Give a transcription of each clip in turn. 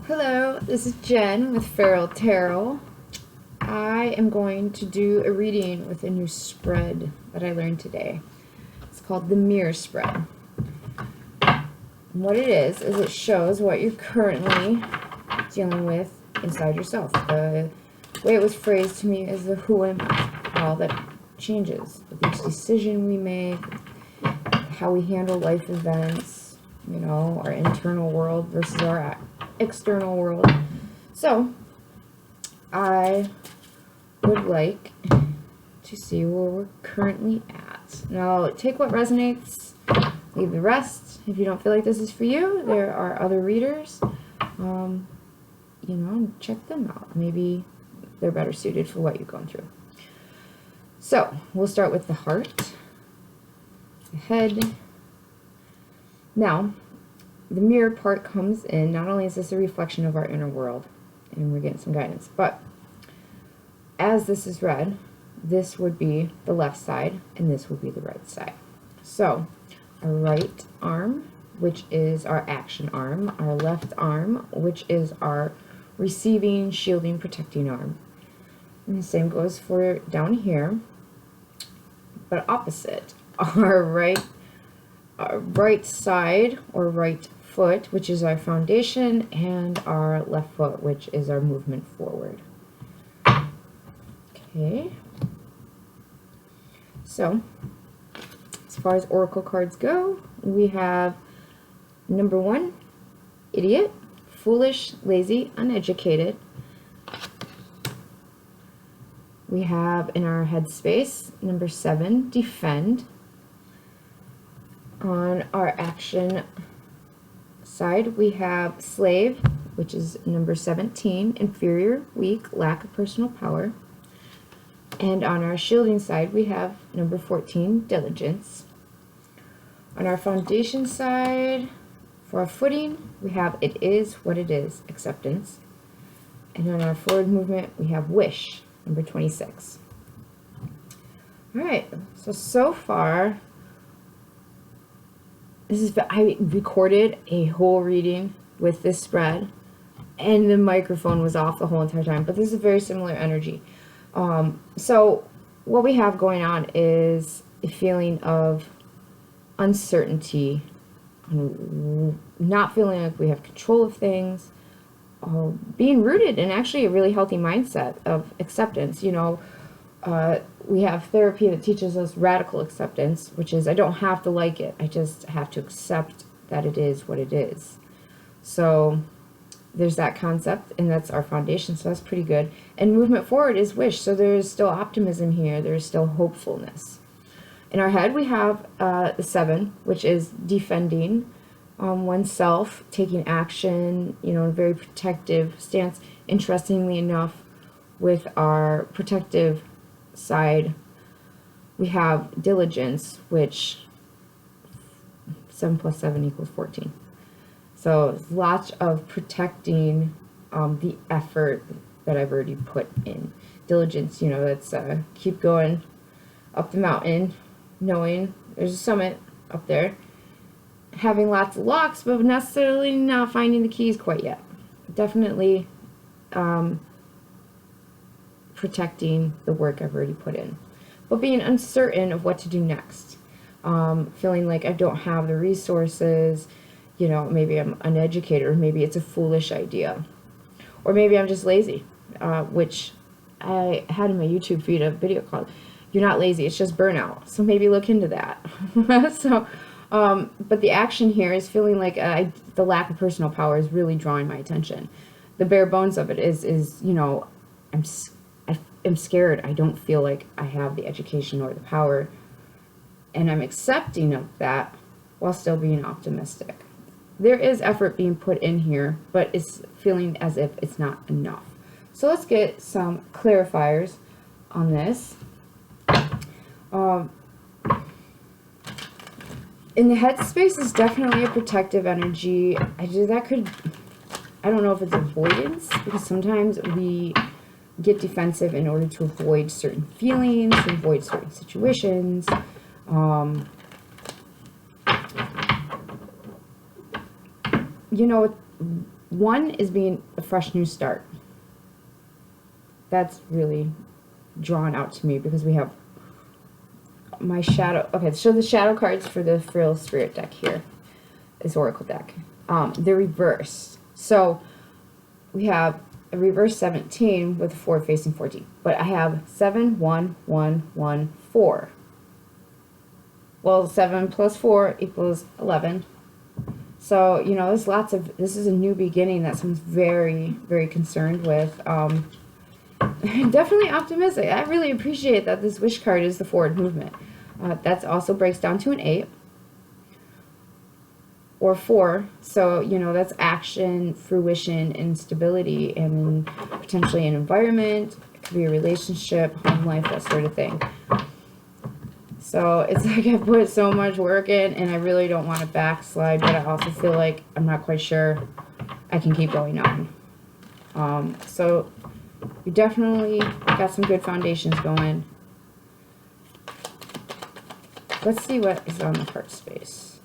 Hello, this is Jen with Feral Tarot. I am going to do a reading with a new spread that I learned today. It's called the Mirror Spread. And what it is it shows what you're currently dealing with inside yourself. The way it was phrased to me is the who am I, all that changes with each decision we make, how we handle life events, you know, our internal world versus our external world. So I would like to see where we're currently at. Now take what resonates, leave the rest. If you don't feel like this is for you, there are other readers, you know, check them out. Maybe they're better suited for what you're going through. So we'll start with the heart, the head. Now the mirror part comes in. Not only is this a reflection of our inner world, and we're getting some guidance, but as this is read, this would be the left side, and this would be the right side. So, our right arm, which is our action arm, our left arm, which is our receiving, shielding, protecting arm. And the same goes for down here, but opposite. Our right side, or right foot, which is our foundation, and our left foot, which is our movement forward. Okay. So, as far as oracle cards go, we have number 1, idiot, foolish, lazy, uneducated. We have in our headspace, number 7, defend. On our action side, we have slave, which is number 17, inferior, weak, lack of personal power. And on our shielding side, we have number 14, diligence. On our foundation side, for our footing, we have it is what it is, acceptance. And on our forward movement, we have wish, number 26. All right, so far, I recorded a whole reading with this spread, and the microphone was off the whole entire time, but this is a very similar energy. So what we have going on is a feeling of uncertainty, not feeling like we have control of things, being rooted in actually a really healthy mindset of acceptance. You know, we have therapy that teaches us radical acceptance, which is I don't have to like it. I just have to accept that it is what it is. So there's that concept, and that's our foundation, so that's pretty good. And movement forward is wish, so there's still optimism here. There's still hopefulness. In our head, we have the 7, which is defending oneself, taking action, you know, a very protective stance. Interestingly enough, with our protective side, we have diligence, which 7 plus 7 equals 14. So lots of protecting the effort that I've already put in. Diligence, you know, that's keep going up the mountain, knowing there's a summit up there. Having lots of locks, but necessarily not finding the keys quite yet. Definitely protecting the work I've already put in. But being uncertain of what to do next. Feeling like I don't have the resources. You know, maybe I'm uneducated, or maybe it's a foolish idea, or maybe I'm just lazy, which I had in my YouTube feed a video called "You're Not Lazy, It's Just Burnout." So maybe look into that. So, but the action here is feeling like the lack of personal power is really drawing my attention. The bare bones of it is you know, I'm scared. I don't feel like I have the education or the power, and I'm accepting of that while still being optimistic. There is effort being put in here, but it's feeling as if it's not enough. So let's get some clarifiers on this. In the headspace is definitely a protective energy. I don't know if it's avoidance, because sometimes we get defensive in order to avoid certain feelings, to avoid certain situations. You know, 1 is being a fresh new start. That's really drawn out to me because we have my shadow. Okay, so the shadow cards for the FeralSpirit deck here, this Oracle deck. They're reversed. So we have a reverse 17 with a 4 facing 14. But I have 7, 1, 1, 1, 4. Well, 7 plus 4 equals 11. So, you know, there's lots of, this is a new beginning that someone's very, very concerned with. Definitely optimistic. I really appreciate that this wish card is the forward movement. That also breaks down to an 8 or 4. So, you know, that's action, fruition, and stability, and potentially an environment. It could be a relationship, home life, that sort of thing. So it's like I put so much work in, and I really don't want to backslide, but I also feel like I'm not quite sure I can keep going on. So you definitely got some good foundations going. Let's see what is on the heart space.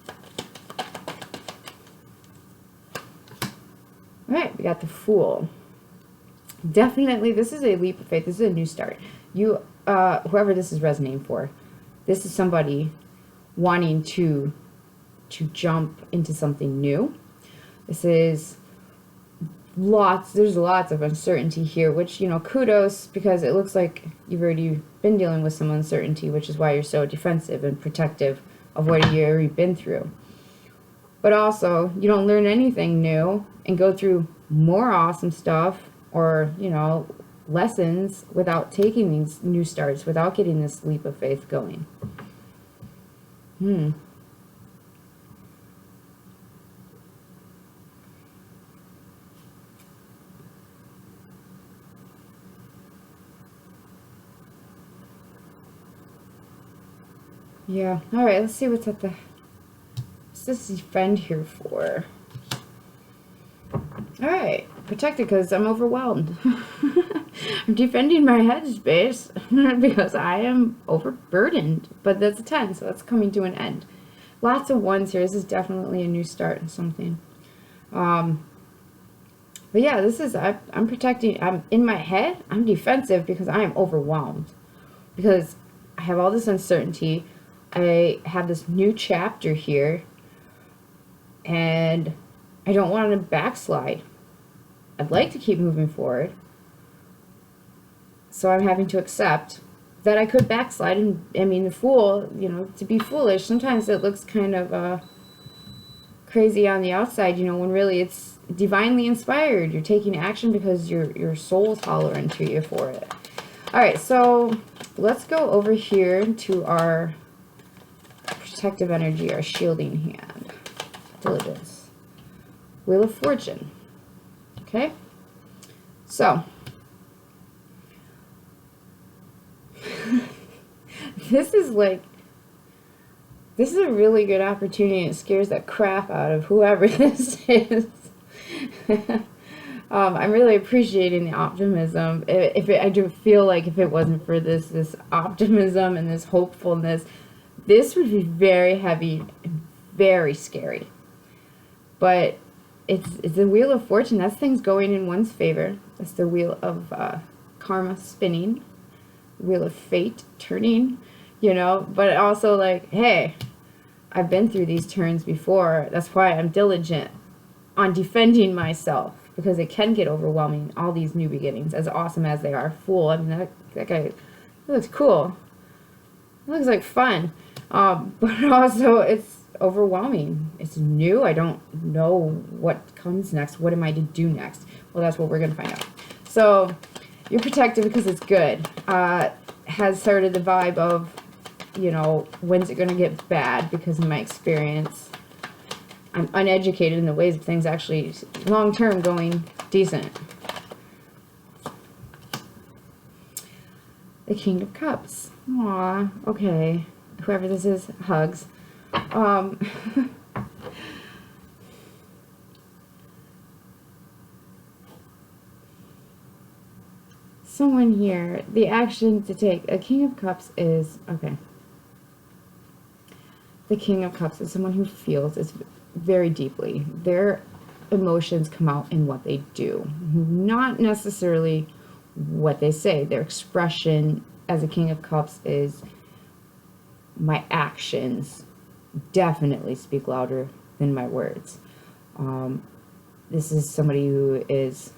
Alright, we got the Fool. Definitely, this is a leap of faith. This is a new start. You, whoever this is resonating for, this is somebody wanting to jump into something new. This is there's lots of uncertainty here, which, you know, kudos, because it looks like you've already been dealing with some uncertainty, which is why you're so defensive and protective of what you've already been through. But also, you don't learn anything new and go through more awesome stuff, or, you know, lessons without taking these new starts, without getting this leap of faith going. Yeah, alright, let's see what's this defend here for? Alright, protected because I'm overwhelmed. I'm defending my headspace because I am overburdened. But that's a 10, so that's coming to an end. Lots of 1s here. This is definitely a new start in something. But yeah, this is, I'm protecting, I'm in my head, I'm defensive because I am overwhelmed. Because I have all this uncertainty. I have this new chapter here. And I don't want to backslide. I'd like to keep moving forward. So I'm having to accept that I could backslide. And I mean, the Fool, you know, to be foolish, sometimes it looks kind of crazy on the outside, you know, when really it's divinely inspired. You're taking action because your soul's hollering to you for it. All right, so let's go over here to our protective energy, our shielding hand. Diligence. Wheel of Fortune. Okay? So, this is a really good opportunity. It scares the crap out of whoever this is. I'm really appreciating the optimism. I do feel like if it wasn't for this optimism and this hopefulness, this would be very heavy and very scary. But it's the Wheel of Fortune. That's things going in one's favor. That's the Wheel of Karma spinning. Wheel of Fate turning, you know. But also, like, hey, I've been through these turns before. That's why I'm diligent on defending myself, because it can get overwhelming, all these new beginnings, as awesome as they are. Fool, I mean, that guy, he looks cool. It looks like fun. But also, it's overwhelming. It's new. I don't know what comes next. What am I to do next? Well, that's what we're going to find out. So, you're protected because it's good. Has sort of the vibe of, you know, when's it going to get bad? Because in my experience, I'm uneducated in the ways of things actually long-term going decent. The King of Cups. Aw, okay. Whoever this is, hugs. Someone here, the action to take. A King of Cups is, okay. The King of Cups is someone who feels this very deeply. They're emotions come out in what they do, not necessarily what they say. Their expression as a King of Cups is, my actions definitely speak louder than my words. This is somebody who is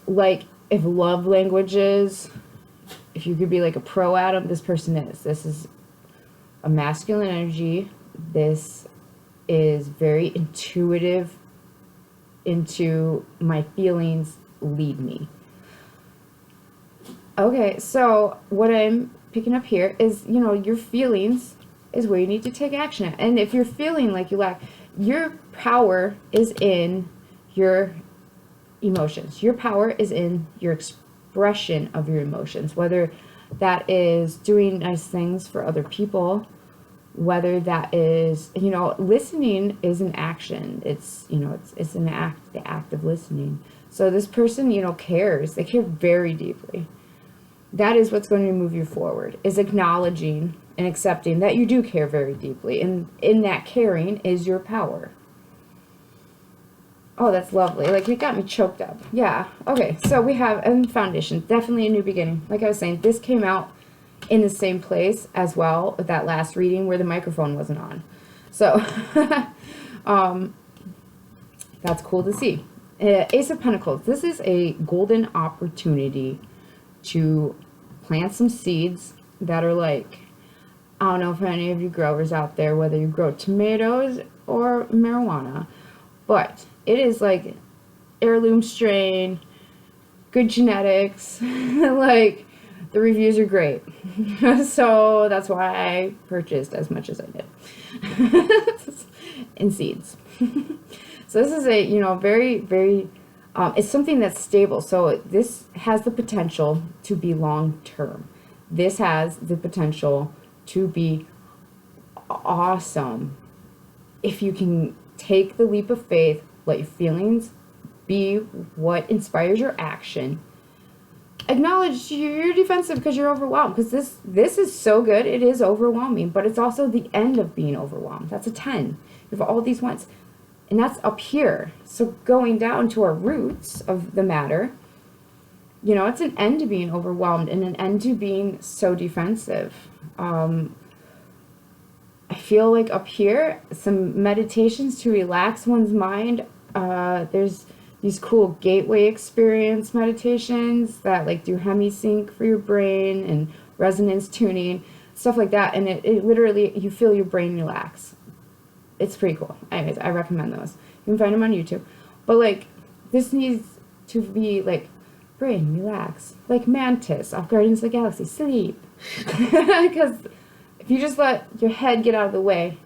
like, if love languages, if you could be like a pro at them, this person is. This is a masculine energy. This is very intuitive into my feelings lead me. Okay, so what I'm picking up here is, you know, your feelings is where you need to take action at. And if you're feeling like you lack, your power is in your emotions. Your power is in your expression of your emotions, whether that is doing nice things for other people, whether that is, you know, listening is an action. It's, you know, it's an act, the act of listening. So this person, you know, cares. They care very deeply. That is what's going to move you forward, is acknowledging and accepting that you do care very deeply. And in that caring is your power. Oh, that's lovely. Like, it got me choked up. Yeah. Okay, so we have a foundation. Definitely a new beginning. Like I was saying, this came out in the same place as well with that last reading where the microphone wasn't on. So, that's cool to see. Ace of Pentacles. This is a golden opportunity to plant some seeds that are like, I don't know if any of you growers out there, whether you grow tomatoes or marijuana, but it is like heirloom strain, good genetics, like the reviews are great. So that's why I purchased as much as I did in seeds. So this is a, you know, very, very, it's something that's stable. So this has the potential to be long term. This has the potential to be awesome if you can take the leap of faith, let your feelings be what inspires your action. Acknowledge you're defensive because you're overwhelmed, because this is so good. It is overwhelming, but it's also the end of being overwhelmed. That's a 10. You have all these ones, and that's up here. So going down to our roots of the matter, you know, it's an end to being overwhelmed and an end to being so defensive. I feel like up here, some meditations to relax one's mind. There's these cool gateway experience meditations that like do hemi-sync for your brain and resonance tuning, stuff like that. And it literally, you feel your brain relax. It's pretty cool. Anyways, I recommend those. You can find them on YouTube. But like, this needs to be like, brain, relax. Like Mantis off Guardians of the Galaxy, sleep. Because if you just let your head get out of the way,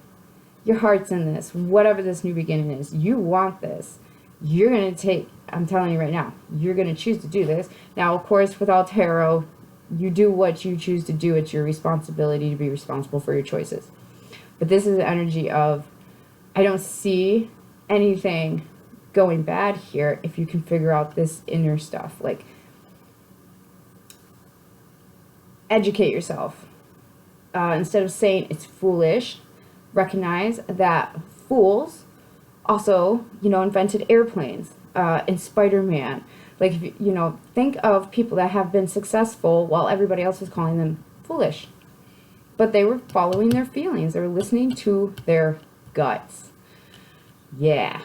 your heart's in this, whatever this new beginning is, you want this. You're going to take, I'm telling you right now, you're going to choose to do this. Now, of course, with all tarot, you do what you choose to do. It's your responsibility to be responsible for your choices. But this is the energy of, I don't see anything going bad here if you can figure out this inner stuff. Like, educate yourself. Instead of saying it's foolish, recognize that fools also, you know, invented airplanes and Spider-Man. Like, you know, think of people that have been successful while everybody else was calling them foolish. But they were following their feelings. They were listening to their guts. Yeah,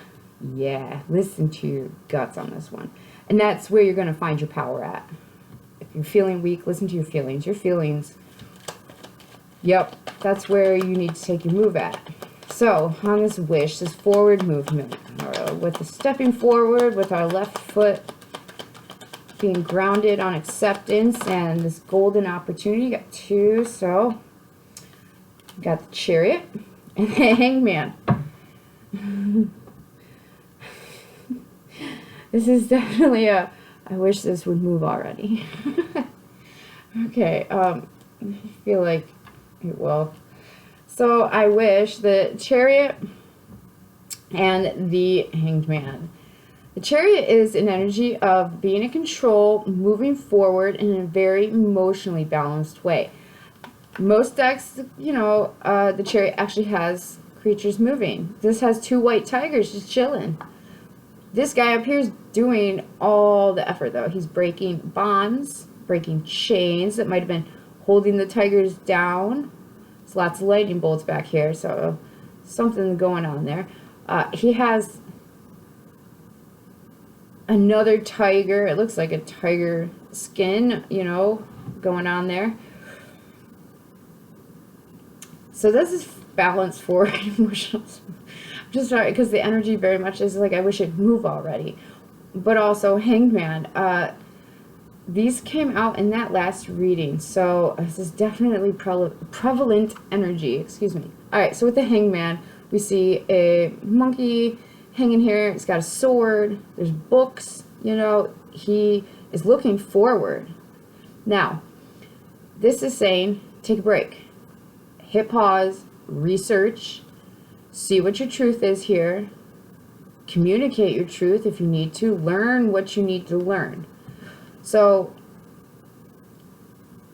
listen to your guts on this one. And that's where you're going to find your power at. If you're feeling weak, listen to your feelings. Your feelings, yep, that's where you need to take your move at. So, on this wish, this forward movement, with the stepping forward with our left foot being grounded on acceptance and this golden opportunity, you got 2, so you got the Chariot and the Hangman. This is definitely a, I wish this would move already. Okay, I feel like it will. So I wish the Chariot and the Hanged Man. The Chariot is an energy of being in control, moving forward in a very emotionally balanced way. Most decks, you know, the Chariot actually has creatures moving. This has 2 white tigers just chilling. This guy up here is doing all the effort, though. He's breaking bonds, breaking chains that might have been holding the tigers down. There's lots of lightning bolts back here, so something going on there. He has another tiger. It looks like a tiger skin, you know, going on there. So this is balance forward emotional. Just sorry, because the energy very much is like, I wish it'd move already. But also Hangman. These came out in that last reading, so this is definitely prevalent energy. Excuse me. Alright, so with the Hangman, we see a monkey hanging here. He's got a sword. There's books. You know, he is looking forward. Now, this is saying, take a break. Hit pause. Research. See what your truth is here. Communicate your truth if you need to. Learn what you need to learn. So,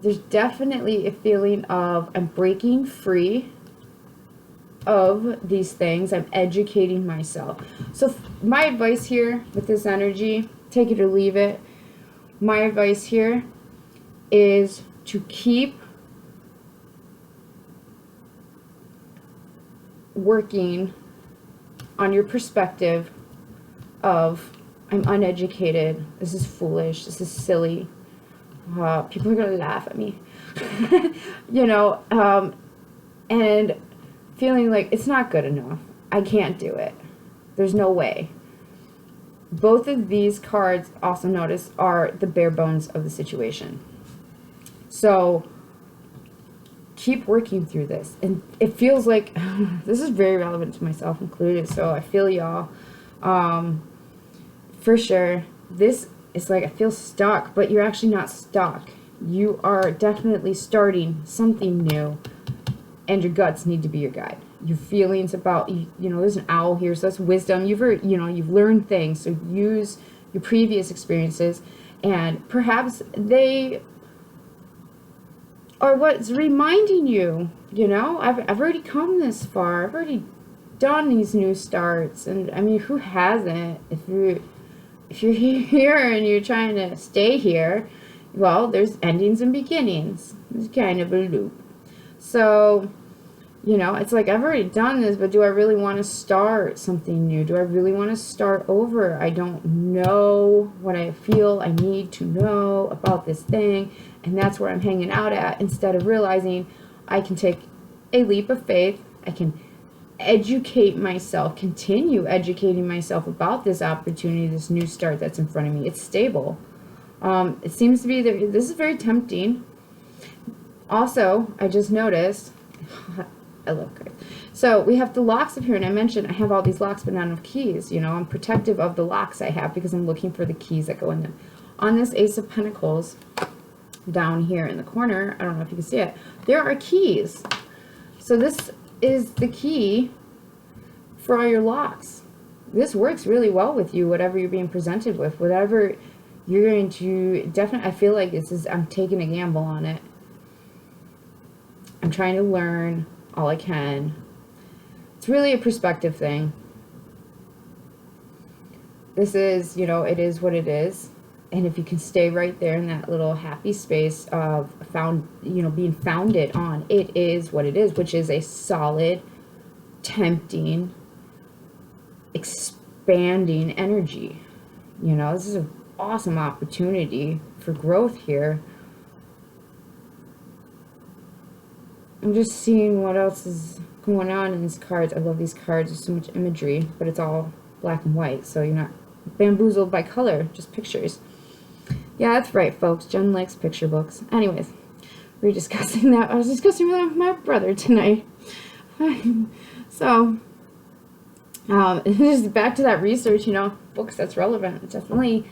there's definitely a feeling of I'm breaking free of these things. I'm educating myself. So, my advice here with this energy, take it or leave it. My advice here is to keep working on your perspective of I'm uneducated, this is foolish, this is silly, people are gonna laugh at me. You know, and feeling like it's not good enough, I can't do it, there's no way. Both of these cards, also notice, are the bare bones of the situation. So keep working through this. And it feels like this is very relevant to myself included, so I feel y'all. For sure, this is like I feel stuck, but you're actually not stuck. You are definitely starting something new, and your guts need to be your guide. Your feelings about, you know, there's an owl here, so that's wisdom. You've learned things, so use your previous experiences, and perhaps they are what's reminding you, you know, I've already come this far. I've already done these new starts, and I mean, who hasn't? If you're here and you're trying to stay here, well, there's endings and beginnings. It's kind of a loop. So, you know, it's like I've already done this, but do I really want to start something new? Do I really want to start over? I don't know what I feel I need to know about this thing, and that's where I'm hanging out at, instead of realizing I can take a leap of faith. I can educate myself, continue educating myself about this opportunity, this new start that's in front of me. It's stable. It seems to be that this is very tempting. Also, I just noticed, I love cards. So we have the locks up here, and I mentioned I have all these locks but not enough keys. You know, I'm protective of the locks I have because I'm looking for the keys that go in them. On this Ace of Pentacles, down here in the corner, I don't know if you can see it, there are keys. So this is the key for all your locks. This works really well with you, whatever you're being presented with, whatever you're going to, definitely, I feel like this is, I'm taking a gamble on it. I'm trying to learn all I can. It's really a perspective thing. This is, you know, it is what it is. And if you can stay right there in that little happy space of being founded on, it is what it is, which is a solid, tempting, expanding energy. You know, this is an awesome opportunity for growth here. I'm just seeing what else is going on in these cards. I love these cards. There's so much imagery, but it's all black and white, so you're not bamboozled by color, just pictures. Yeah, that's right, folks. Jen likes picture books. Anyways, we were discussing that. I was discussing with my brother tonight. So, just back to that research, you know, books that's relevant. Definitely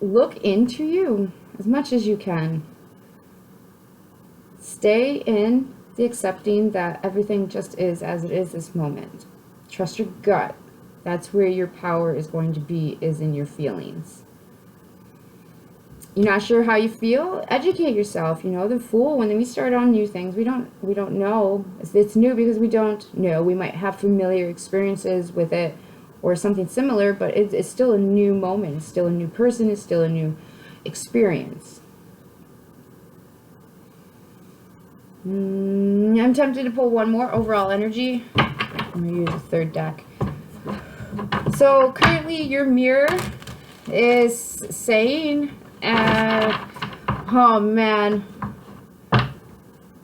look into you as much as you can. Stay in the accepting that everything just is as it is this moment. Trust your gut. That's where your power is going to be, is in your feelings. You're not sure how you feel? Educate yourself. You know, the Fool, when we start on new things, we don't know. It's new because we don't know. We might have familiar experiences with it or something similar, but it's still a new moment. It's still a new person. It's still a new experience. I'm tempted to pull one more, Overall Energy. I'm going to use a third deck. So currently your mirror is saying, oh man,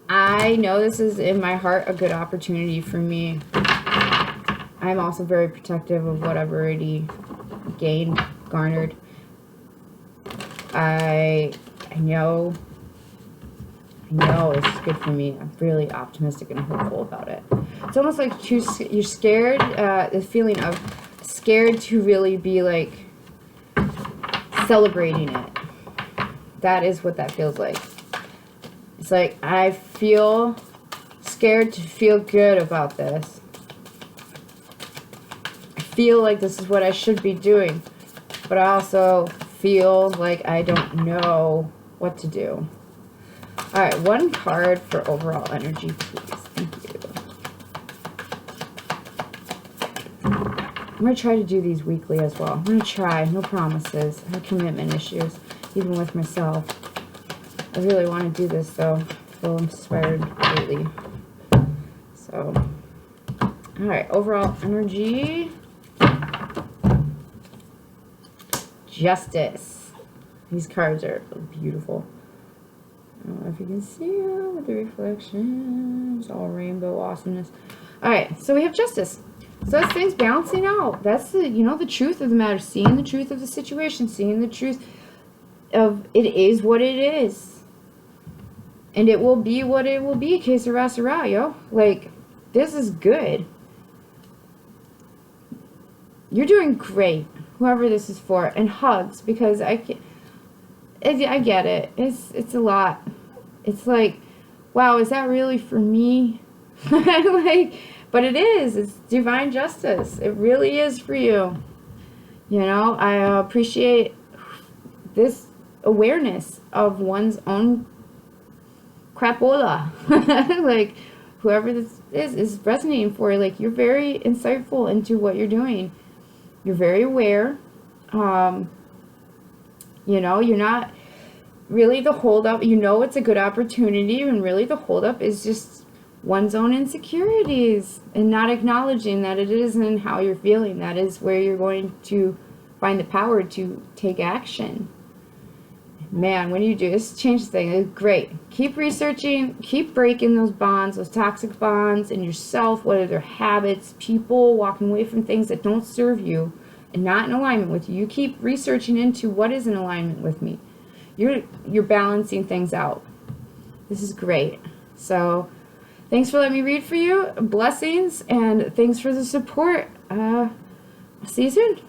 I know this is in my heart a good opportunity for me. I'm also very protective of what I've already garnered. I know it's good for me. I'm really optimistic and hopeful about it. It's almost like you're scared, the feeling of scared to really be like celebrating it. That is what that feels like. It's like I feel scared to feel good about this. I feel like this is what I should be doing, but I also feel like I don't know what to do. All right, one card for Overall Energy, please. Thank you. I'm going to try to do these weekly as well. I'm going to try. No promises. I have commitment issues, even with myself. I really want to do this, though. I feel inspired lately. So, all right, Overall Energy. Justice. These cards are beautiful. I don't know if you can see them with the reflections, all rainbow awesomeness. All right, so we have Justice. So that's things balancing out. That's the, you know, the truth of the matter, seeing the truth of the situation, seeing the truth of it is what it is, and it will be what it will be. Que sera, sera, yo. Like, this is good. You're doing great, whoever this is for, and hugs, because I get it. It's a lot. It's like, wow, is that really for me? Like, but it is. It's divine justice. It really is for you. You know, I appreciate this awareness of one's own crapola. Like, whoever this is resonating for. Like, you're very insightful into what you're doing. You're very aware. You know, you're not really the holdup. You know it's a good opportunity, and really the holdup is just one's own insecurities and not acknowledging that it isn't how you're feeling. That is where you're going to find the power to take action. Man, when you do this, change the thing. It's great. Keep researching. Keep breaking those bonds, those toxic bonds in yourself, whether they're habits, people, walking away from things that don't serve you and not in alignment with you. You keep researching into what is in alignment with me. You're balancing things out. This is great. So thanks for letting me read for you. Blessings, and thanks for the support. See you soon.